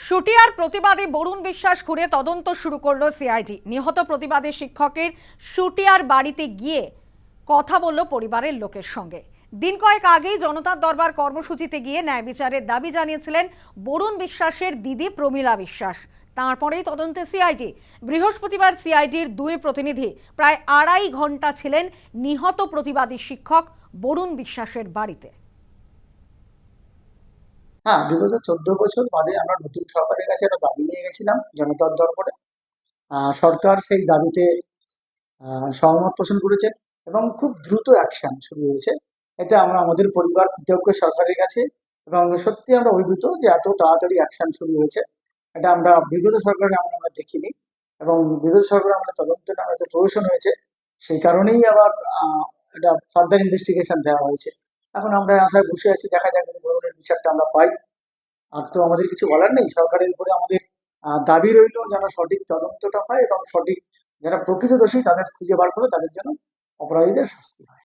শুটিয়ার প্রতিবাদী বরুণ বিশ্বাস ঘুরে তদন্ত শুরু করলো সিআইডি। নিহত প্রতিবাদী শিক্ষকের শুটিয়ার বাড়িতে গিয়ে কথা বলল পরিবারের লোকের সঙ্গে। দিন কয়েক আগেই জনতার দরবার কর্মসূচিতে গিয়ে ন্যায় বিচারের দাবি জানিয়েছিলেন বরুণ বিশ্বাসের দিদি প্রমীলা বিশ্বাস। তারপরেই তদন্তে সিআইডি। বৃহস্পতিবার সিআইডির দুই প্রতিনিধি প্রায় 2.5 ঘন্টা ছিলেন নিহত প্রতিবাদী শিক্ষক বরুণ বিশ্বাসের বাড়িতে। হ্যাঁ, বিগত 14 বছর বাদে আমরা নতুন সরকারের কাছে একটা দাবি নিয়ে গেছিলাম জনতার দরবারে। সরকার সেই দাবিতে সহমত পোষণ করেছে এবং খুব দ্রুত অ্যাকশন শুরু হয়েছে। এতে আমরা আমাদের পরিবার কৃতজ্ঞ সরকারের কাছে এবং সত্যি আমরা অভিভূত যে এত তাড়াতাড়ি অ্যাকশন শুরু হয়েছে। এটা আমরা বিগত সরকারে আমরা দেখিনি এবং বিগত সরকারে আমরা তদন্তের নামে একটা প্রহসন হয়েছে। সেই কারণেই আবার এটা ফার্দার ইনভেস্টিগেশন দেওয়া হয়েছে। এখন আমরা আশায় বসে আছি, দেখা যাক যদি ধরনের বিচারটা আমরা পাই। আর তো আমাদের কিছু বলার নেই, সরকারের উপরে আমাদের দাবি রইল যেন সঠিক তদন্তটা হয় এবং সঠিক যারা প্রকৃত দোষী তাদের খুঁজে বার করে তাদের যেন অপরাধীদের শাস্তি হয়।